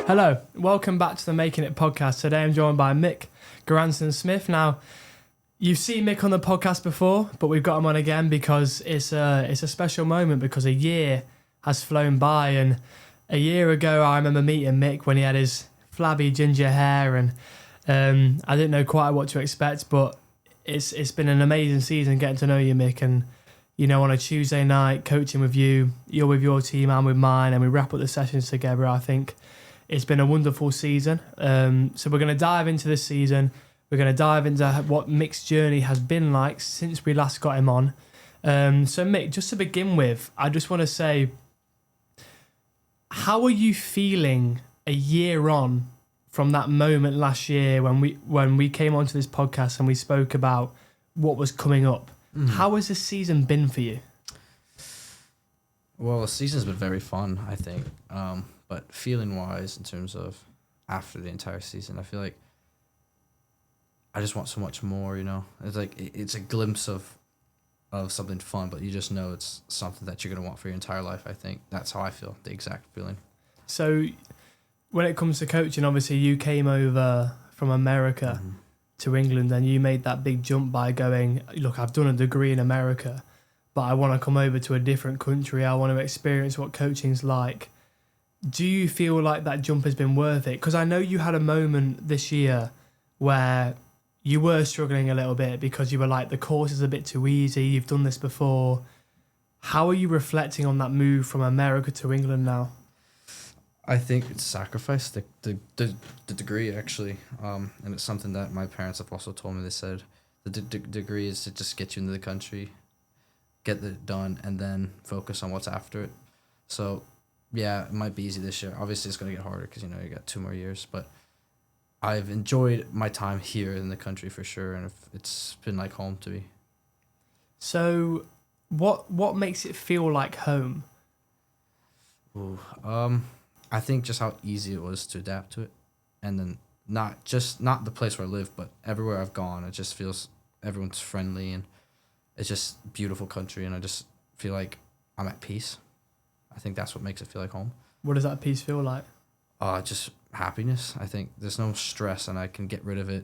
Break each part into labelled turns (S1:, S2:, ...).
S1: Hello, welcome back to the Making It podcast. Today I'm joined by Mick Gøransson-Smith. Now, you've seen Mick on the podcast before, but we've got him on again because it's a special moment because a year has flown by, and a year ago I remember meeting Mick when he had his flabby ginger hair, and I didn't know quite what to expect, but it's been an amazing season getting to know you, Mick, and you know, on a Tuesday night coaching with you, you're with your team, I'm with mine, and we wrap up the sessions together. I think it's been a wonderful season. So we're going to dive into this season. We're going to dive into what Mick's journey has been like since we last got him on. So Mick, just to begin with, I just want to say, how are you feeling a year on from that moment last year when we came onto this podcast and we spoke about what was coming up? How has this season been for you?
S2: Well, the season's been very fun, I think. But feeling-wise, in terms of after the entire season, I feel like I just want so much more, you know? It's like it's a glimpse of something fun, but you just know it's something that you're going to want for your entire life, I think. That's how I feel, the exact feeling.
S1: So when it comes to coaching, obviously you came over from America to England and you made that big jump by going, look, I've done a degree in America, but I want to come over to a different country. I want to experience what coaching's like. Do you feel like that jump has been worth it? Because I know you had a moment this year where you were struggling a little bit because you were like, the course is a bit too easy. You've done this before. How are you reflecting on that move from America to England now?
S2: I think it's sacrifice, the degree, actually. And it's something that my parents have also told me. They said the degree is to just get you into the country, get it done, and then focus on what's after it. So yeah, it might be easy this year. Obviously, it's going to get harder because, you know, you got 2 more years. But I've enjoyed my time here in the country for sure, and it's been like home to me.
S1: So what makes it feel like home?
S2: Ooh, I think just how easy it was to adapt to it. And then not the place where I live, but everywhere I've gone, it just feels everyone's friendly, and it's just beautiful country, and I just feel like I'm at peace. I think that's what makes it feel like home.
S1: What does that peace feel like?
S2: Just happiness. I think there's no stress, and I can get rid of it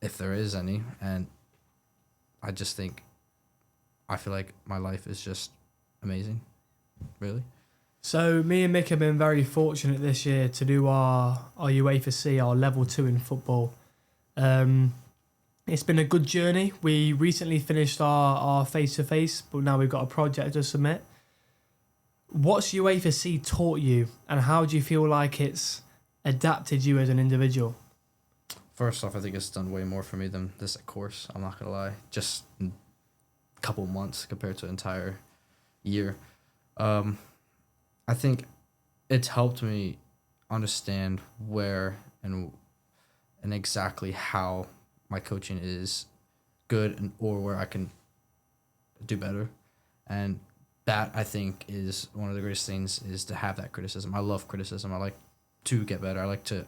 S2: if there is any. And I just think I feel like my life is just amazing, really.
S1: So me and Mick have been very fortunate this year to do our UEFA C, our level 2 in football. It's been a good journey. We recently finished our face-to-face, but now we've got a project to submit. What's UEFA C taught you, and how do you feel like it's adapted you as an individual?
S2: First off, I think it's done way more for me than this course. I'm not going to lie. Just in a couple months compared to an entire year. I think it's helped me understand where and exactly how my coaching is good or where I can do better. And that, I think, is one of the greatest things, is to have that criticism. I love criticism. I like to get better.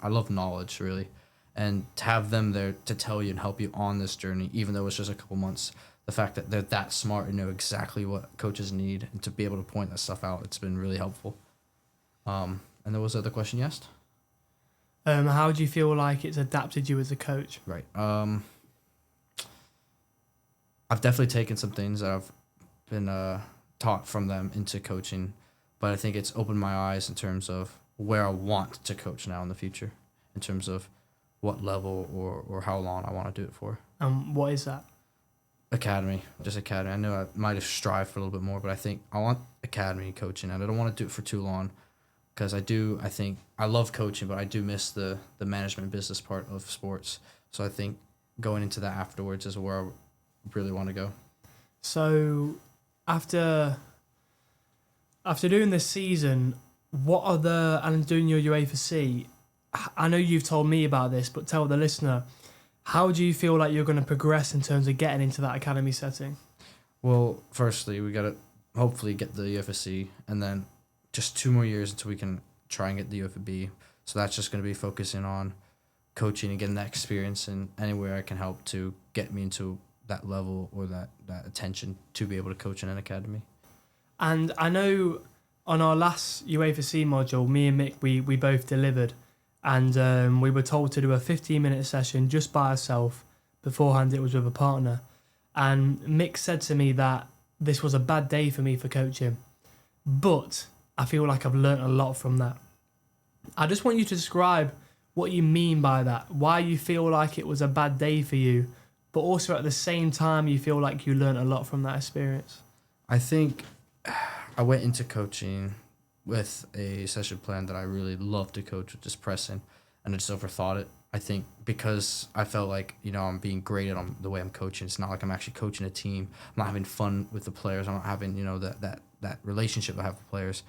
S2: I love knowledge, really. And to have them there to tell you and help you on this journey, even though it's just a couple months, the fact that they're that smart and know exactly what coaches need, and to be able to point that stuff out, it's been really helpful. And there was the other question you asked?
S1: How do you feel like it's adapted you as a coach?
S2: Right. I've definitely taken some things that I've been taught from them into coaching, but I think it's opened my eyes in terms of where I want to coach now in the future, in terms of what level or how long I want to do it for.
S1: What is that?
S2: Academy. I know I might have strived for a little bit more, but I think I want academy coaching, and I don't want to do it for too long, because I think I love coaching, but I do miss the management business part of sports. So I think going into that afterwards is where I really want to go.
S1: So after doing this season, and doing your UEFA C, I know you've told me about this, but tell the listener, how do you feel like you're going to progress in terms of getting into that academy setting?
S2: Well, firstly, we got to hopefully get the UEFA C, and then just 2 more years until we can try and get the UEFA B. So that's just going to be focusing on coaching and getting that experience, and anywhere I can help to get me into that level or that attention to be able to coach in an academy.
S1: And I know on our last UEFA C module, me and Mick, we both delivered. and we were told to do a 15-minute session just by ourselves. Beforehand, it was with a partner. And Mick said to me that this was a bad day for me for coaching, but I feel like I've learnt a lot from that. I just want you to describe what you mean by that, why you feel like it was a bad day for you, but also at the same time you feel like you learnt a lot from that experience.
S2: I think I went into coaching with a session plan that I really love to coach, which is pressing, and I just overthought it. I think because I felt like, I'm being graded on the way I'm coaching. It's not like I'm actually coaching a team. I'm not having fun with the players. I'm not having, that relationship I have with players.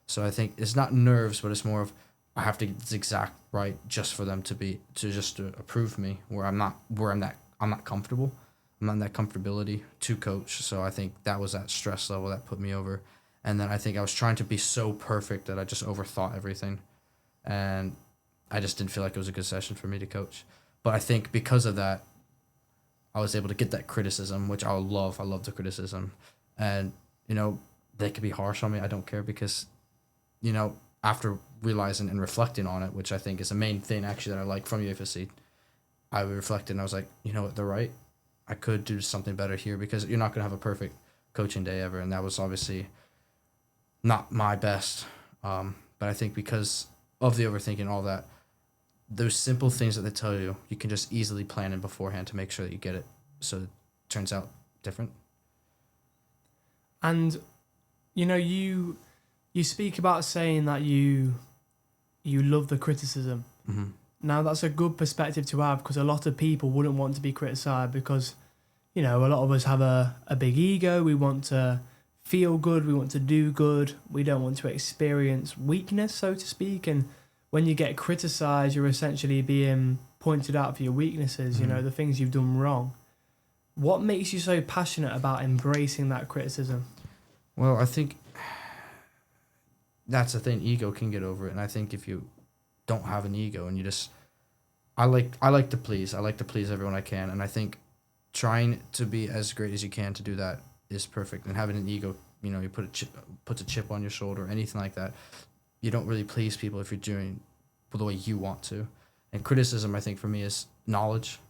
S2: So I think it's not nerves, but it's more of I have to get this exact right just for them to approve me I'm not comfortable. I'm not in that comfortability to coach. So I think that was that stress level that put me over. And then I think I was trying to be so perfect that I just overthought everything. And I just didn't feel like it was a good session for me to coach. But I think because of that, I was able to get that criticism, which I love. I love the criticism. And, they could be harsh on me. I don't care because, after realizing and reflecting on it, which I think is the main thing actually that I like from UEFA C, I reflected and I was like, you know what, they're right. I could do something better here because you're not going to have a perfect coaching day ever. And that was obviously not my best. But I think because of the overthinking, all that, those simple things that they tell you, you can just easily plan in beforehand to make sure that you get it. So it turns out different.
S1: And, you speak about saying that you love the criticism.
S2: Mm-hmm.
S1: Now, that's a good perspective to have because a lot of people wouldn't want to be criticised because, a lot of us have a big ego. We want to feel good. We want to do good. We don't want to experience weakness, so to speak. And when you get criticised, you're essentially being pointed out for your weaknesses,
S2: Mm-hmm.
S1: the things you've done wrong. What makes you so passionate about embracing that criticism?
S2: Well, I think that's the thing. Ego can get over it. And I think if you don't have an ego and you just... I like to please. I like to please everyone I can. And I think trying to be as great as you can to do that is perfect. And having an ego, you puts a chip on your shoulder or anything like that. You don't really please people if you're doing the way you want to. And criticism, I think, for me is knowledge.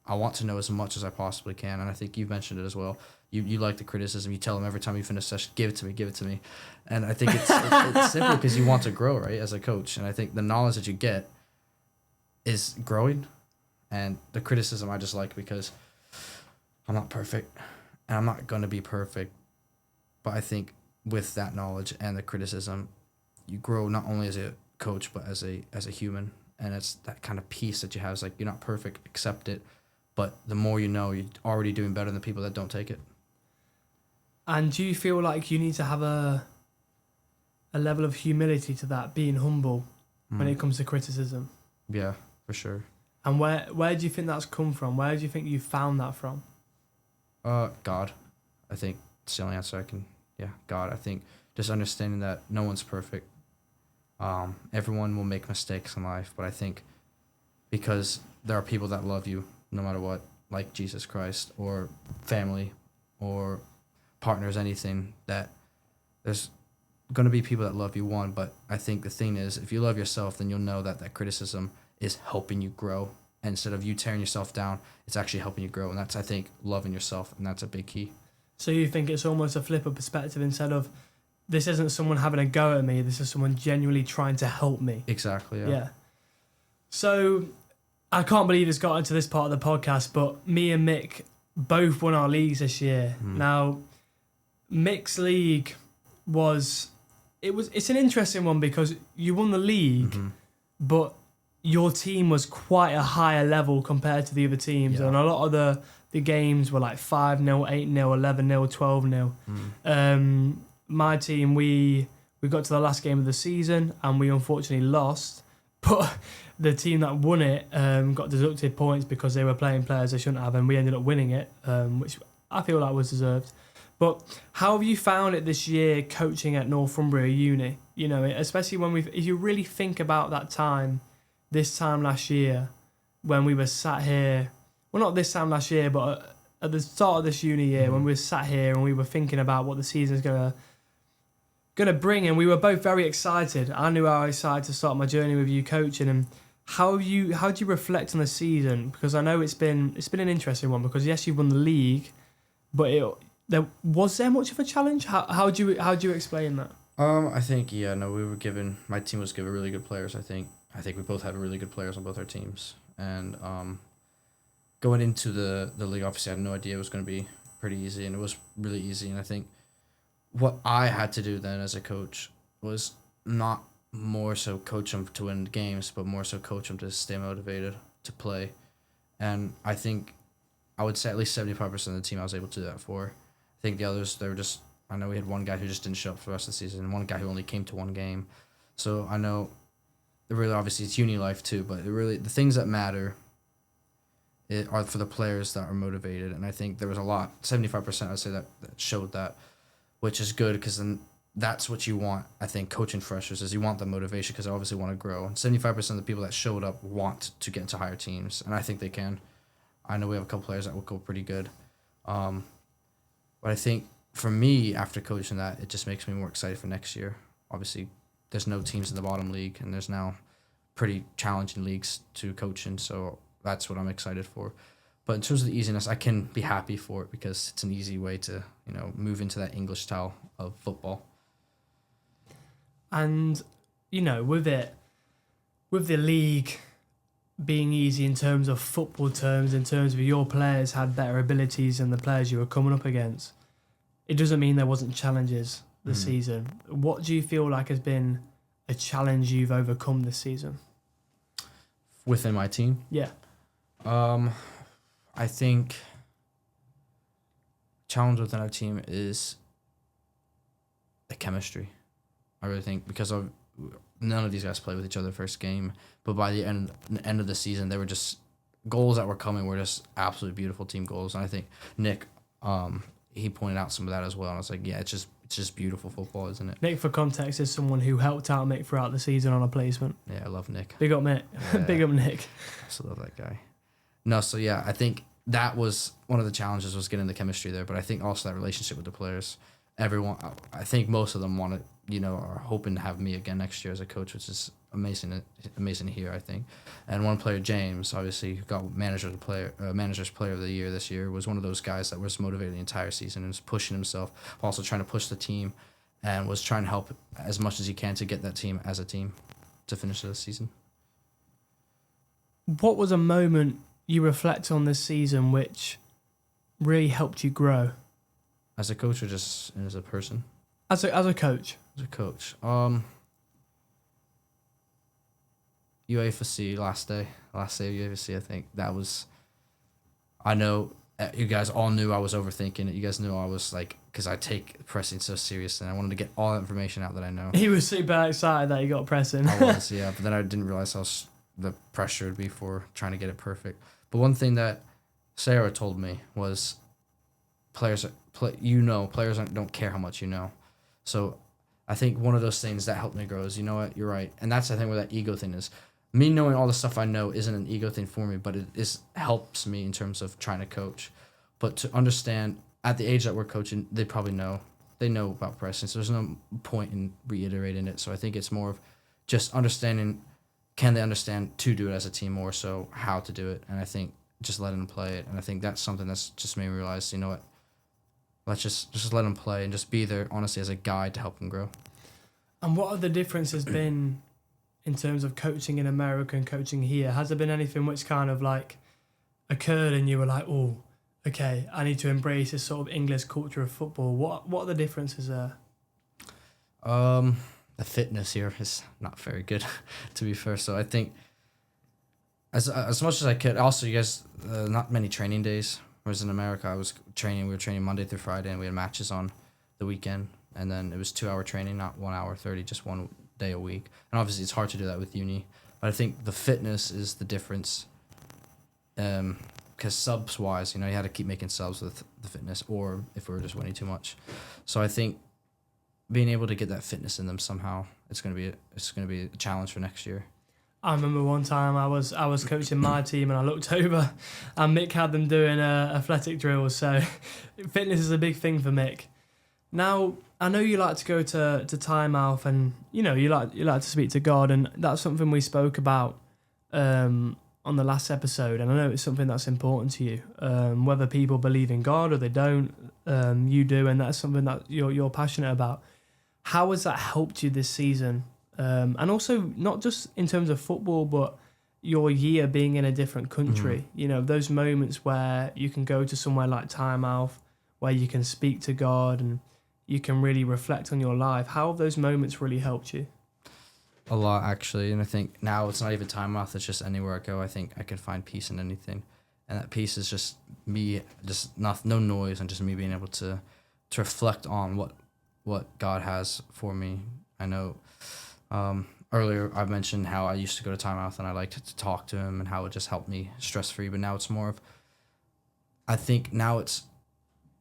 S2: I want to know as much as I possibly can. And I think you've mentioned it as well. You like the criticism. You tell them every time you finish a session, give it to me. And I think it's simple because you want to grow, right, as a coach. And I think the knowledge that you get is growing. And the criticism I just like because I'm not perfect. And I'm not going to be perfect. But I think with that knowledge and the criticism, you grow not only as a coach, but as a human. And it's that kind of peace that you have. It's like, you're not perfect, accept it. But the more you know, you're already doing better than the people that don't take it.
S1: And do you feel like you need to have a level of humility to that, being humble when it comes to criticism?
S2: Yeah, for sure.
S1: And where do you think that's come from? Where do you think you found that from?
S2: God. I think it's the only answer I can... Yeah, God. I think just understanding that no one's perfect. Everyone will make mistakes in life, but I think because there are people that love you no matter what, like Jesus Christ or family or partners, anything, that there's going to be people that love you, one, but I think the thing is, if you love yourself, then you'll know that criticism is helping you grow. And instead of you tearing yourself down, it's actually helping you grow. And that's, I think, loving yourself, and that's a big key.
S1: So you think it's almost a flip of perspective instead of, this isn't someone having a go at me, this is someone genuinely trying to help me.
S2: Exactly,
S1: Yeah. So I can't believe it's got into this part of the podcast, but me and Mick both won our leagues this year. Now, Mick's league it's an interesting one because you won the league, but your team was quite a higher level compared to the other teams.
S2: Yeah.
S1: And a lot of the games were like 5-0, 8-0, 11-0, 12-0. My team, we got to the last game of the season and we unfortunately lost. But the team that won it got deducted points because they were playing players they shouldn't have, and we ended up winning it, which I feel like was deserved. But how have you found it this year coaching at Northumbria Uni? Especially if you really think about that time, this time last year, when we were sat here, well, not this time last year, but at the start of this uni year, when we were sat here and we were thinking about what the season's gonna bring, and we were both very excited. I knew I was excited to start my journey with you coaching. And how do you reflect on the season? Because I know it's been an interesting one. Because yes, you've won the league, but was there much of a challenge? How do you explain that?
S2: I think my team was given really good players. I think we both had really good players on both our teams, and going into the league, obviously I had no idea it was going to be pretty easy, and it was really easy. And I think what I had to do then as a coach was not more so coach them to win games, but more so coach them to stay motivated to play. And I think I would say at least 75% of the team I was able to do that for. I think the others, I know we had one guy who just didn't show up for the rest of the season, and one guy who only came to one game. So I know, really, obviously it's uni life too, but the things that matter are for the players that are motivated. And I think there was a lot, 75% I'd say that showed that, which is good, because then that's what you want. I think coaching freshers is you want the motivation, because they obviously want to grow. And 75% of the people that showed up want to get into higher teams, and I think they can. I know we have a couple players that will go pretty good. But I think for me, after coaching that, it just makes me more excited for next year. Obviously, there's no teams in the bottom league, and there's now pretty challenging leagues to coach in, so that's what I'm excited for. But in terms of the easiness, I can be happy for it, because it's an easy way to, move into that English style of football.
S1: And, with the league being easy in terms of football terms, in terms of your players had better abilities than the players you were coming up against, it doesn't mean there wasn't challenges this season. What do you feel like has been a challenge you've overcome this season?
S2: Within my team?
S1: Yeah.
S2: I think challenge within our team is the chemistry. I really think, because none of these guys played with each other first game, but by the end of the season, they were just goals that were coming were just absolutely beautiful team goals. And I think Nick, he pointed out some of that as well. And I was like, yeah, it's just beautiful football, isn't it?
S1: Nick, for context, is someone who helped out Mick throughout the season on a placement.
S2: Yeah, I love Nick.
S1: Big up, Mick.
S2: Yeah.
S1: Big up, Nick.
S2: I also love that guy. No, so yeah, I think that was one of the challenges, was getting the chemistry there. But I think also that relationship with the players. Everyone, I think most of them are hoping to have me again next year as a coach, which is amazing to hear, I think. And one player, James, obviously, who got manager's player of the year this year, was one of those guys that was motivated the entire season and was pushing himself, also trying to push the team, and was trying to help as much as he can to get that team as a team to finish the season.
S1: What was a moment you reflect on this season which really helped you grow?
S2: As a coach, or just as a person?
S1: As a coach.
S2: As a coach. UEFA C, last day of UEFA C, I think. That was... I know you guys all knew I was overthinking it. You guys knew I was because I take pressing so serious, and I wanted to get all that information out that I know.
S1: He was super excited that he got pressing.
S2: I was, yeah. But then I didn't realize how the pressure would be for trying to get it perfect. But one thing that Sarah told me was players don't care how much you know. So I think one of those things that helped me grow is, you know what, you're right. And that's, I think, where that ego thing is. Me knowing all the stuff I know isn't an ego thing for me, but it helps me in terms of trying to coach. But to understand, at the age that we're coaching, they probably know. They know about pressing, so there's no point in reiterating it. So I think it's more of just understanding, can they understand to do it as a team, more so how to do it. And I think just letting them play it. And I think that's something that's just made me realize, you know what, let's just let them play and just be there, honestly, as a guide to help them grow.
S1: And what have the differences been in terms of coaching in America and coaching here? Has there been anything which kind of occurred and you were like, oh, okay, I need to embrace this sort of English culture of football? What are the differences there?
S2: The fitness here is not very good, to be fair. So I think as much as I could, also you guys, not many training days. Whereas in America, we were training Monday through Friday, and we had matches on the weekend. And then it was 2-hour training, not 1 hour 30, just 1 day a week. And obviously it's hard to do that with uni. But I think the fitness is the difference. Because subs-wise, you had to keep making subs with the fitness, or if we were just winning too much. So I think being able to get that fitness in them somehow, it's gonna be a challenge for next year.
S1: I remember one time I was coaching my team and I looked over and Mick had them doing athletic drills. So fitness is a big thing for Mick. Now, I know you like to go to Tynemouth and you like to speak to God, and that's something we spoke about on the last episode, and I know it's something that's important to you. Whether people believe in God or they don't, you do, and that's something that you're passionate about. How has that helped you this season? And also not just in terms of football, but your year being in a different country. You know, those moments where you can go to somewhere like Tynemouth, where you can speak to God and you can really reflect on your life. How have those moments really helped you?
S2: A lot, actually. And I think now it's not even Tynemouth, it's just anywhere I go. I think I can find peace in anything. And that peace is just me, just no noise, and just me being able to reflect on what God has for me. I know earlier I mentioned how I used to go to Tynemouth and I liked to talk to him and how it just helped me stress-free. But now it's more of, I think now it's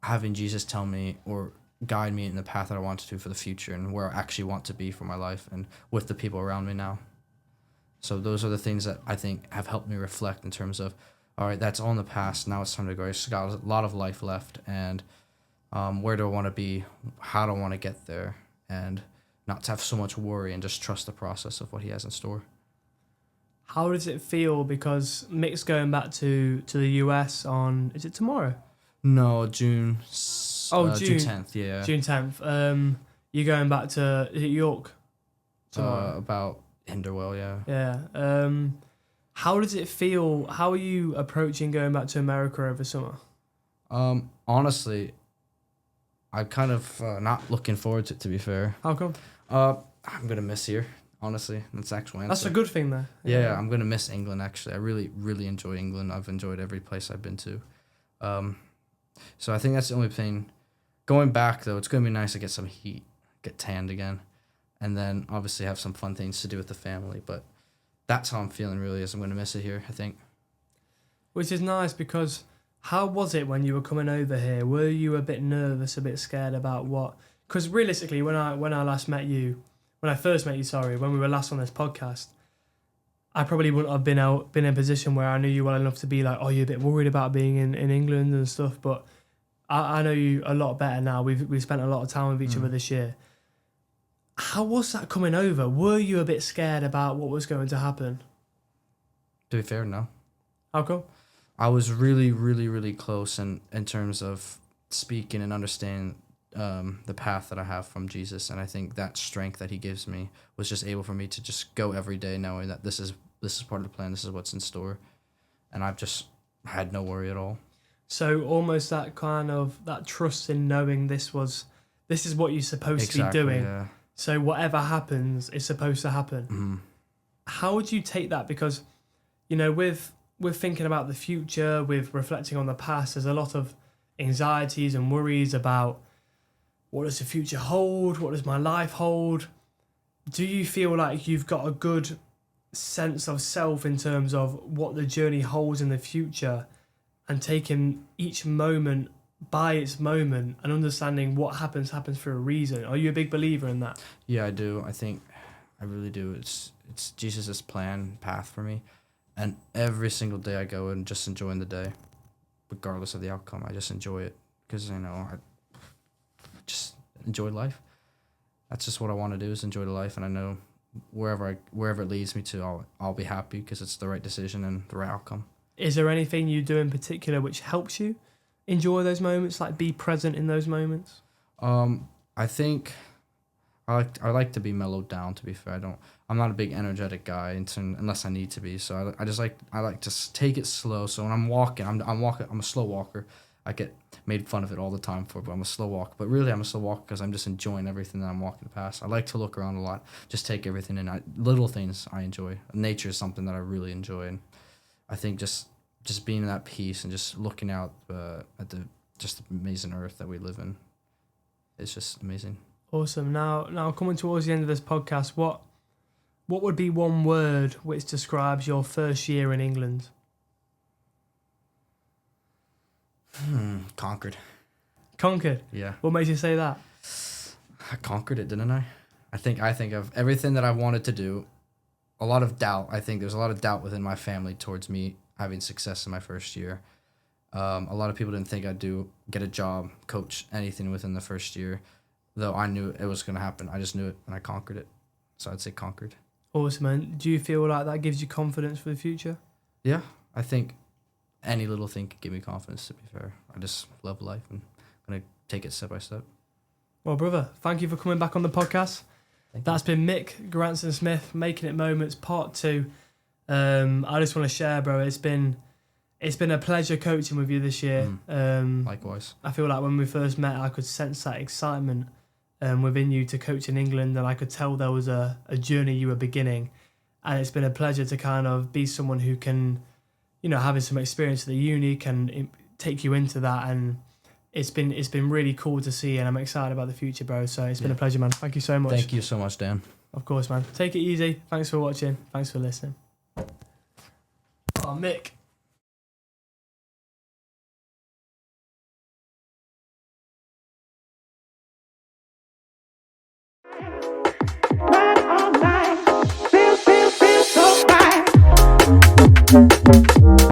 S2: having Jesus tell me or guide me in the path that I want to do for the future and where I actually want to be for my life and with the people around me now. So those are the things that I think have helped me reflect in terms of, all right, that's all in the past. Now it's time to go. I've got a lot of life left, and where do I want to be? How do I want to get there? And not to have so much worry and just trust the process of what he has in store.
S1: How does it feel? Because Mick's going back to the US on, is it tomorrow?
S2: No, June.
S1: June
S2: 10th, yeah.
S1: June 10th. You're going back to, is it York? Tomorrow?
S2: About Hinderwell, yeah.
S1: Yeah. How does it feel? How are you approaching going back to America over summer?
S2: Honestly, I'm kind of not looking forward to it, to be fair.
S1: How come?
S2: I'm going to miss here, honestly. That's the actual answer.
S1: That's a good thing, though.
S2: Yeah, I'm going to miss England, actually. I really, really enjoy England. I've enjoyed every place I've been to. So I think that's the only thing. Going back, though, it's going to be nice to get some heat, get tanned again, and then obviously have some fun things to do with the family. But that's how I'm feeling, really, is I'm going to miss it here, I think.
S1: Which is nice, because how was it when you were coming over here? Were you a bit nervous, a bit scared about what? Because realistically, when I first met you, when we were last on this podcast, I probably wouldn't have been in a position where I knew you well enough to be like, oh, you're a bit worried about being in England and stuff. But I know you a lot better now. We've spent a lot of time with each other this year. How was that coming over? Were you a bit scared about what was going to happen?
S2: To be fair, no.
S1: How come?
S2: I was really, really, really close in terms of speaking and understanding the path that I have from Jesus. And I think that strength that he gives me was just able for me to just go every day knowing that this is part of the plan, this is what's in store. And I've just had no worry at all.
S1: So almost that kind of that trust in knowing this is what you're supposed to be doing.
S2: Yeah.
S1: So whatever happens is supposed to happen.
S2: Mm-hmm.
S1: How would you take that? Because, you know, with thinking about the future, with reflecting on the past, there's a lot of anxieties and worries about what does the future hold? What does my life hold? Do you feel like you've got a good sense of self in terms of what the journey holds in the future, and taking each moment by its moment and understanding what happens for a reason? Are you a big believer in that?
S2: Yeah, I do. I think I really do. It's Jesus' path for me. And every single day I go and just enjoying the day, regardless of the outcome. I just enjoy it because, you know, I just enjoy life. That's just what I want to do, is enjoy the life. And I know wherever it leads me to, I'll be happy because it's the right decision and the right outcome.
S1: Is there anything you do in particular which helps you enjoy those moments, like be present in those moments?
S2: I think I like to be mellowed down, to be fair. I'm not a big energetic guy unless I need to be. So I like to take it slow. So when I'm walking, I'm a slow walker. I get made fun of it all the time but I'm a slow walker. But really I'm a slow walker because I'm just enjoying everything that I'm walking past. I like to look around a lot, just take everything in. Little things I enjoy. Nature is something that I really enjoy, and I think just being in that peace and just looking out at the amazing earth that we live in, it's just amazing.
S1: Awesome. Now coming towards the end of this podcast, what would be one word which describes your first year in England?
S2: Conquered.
S1: Conquered?
S2: Yeah.
S1: What made you say that?
S2: I conquered it, didn't I? I think of everything that I wanted to do. A lot of doubt. I think there's a lot of doubt within my family towards me having success in my first year. A lot of people didn't think I'd get a job, coach, anything within the first year, though I knew it was going to happen. I just knew it and I conquered it. So I'd say conquered.
S1: Awesome. And do you feel like that gives you confidence for the future?
S2: Yeah, I think any little thing could give me confidence, to be fair. I just love life and I'm going to take it step by step.
S1: Well, brother, thank you for coming back on the podcast. That's been Mick Gøransson-Smith, Making It Moments, part 2. I just want to share, bro, it's been a pleasure coaching with you this year.
S2: Likewise.
S1: I feel like when we first met, I could sense that excitement within you to coach in England, and I could tell there was a journey you were beginning. And it's been a pleasure to kind of be someone who can, you know, having some experience at the uni can take you into that. And it's been really cool to see, and I'm excited about the future, bro. So it's been a pleasure, man. Thank you so much.
S2: Thank you so much, Dan.
S1: Of course, man. Take it easy. Thanks for watching. Thanks for listening. Oh, Mick.
S3: Right all night, feel so right.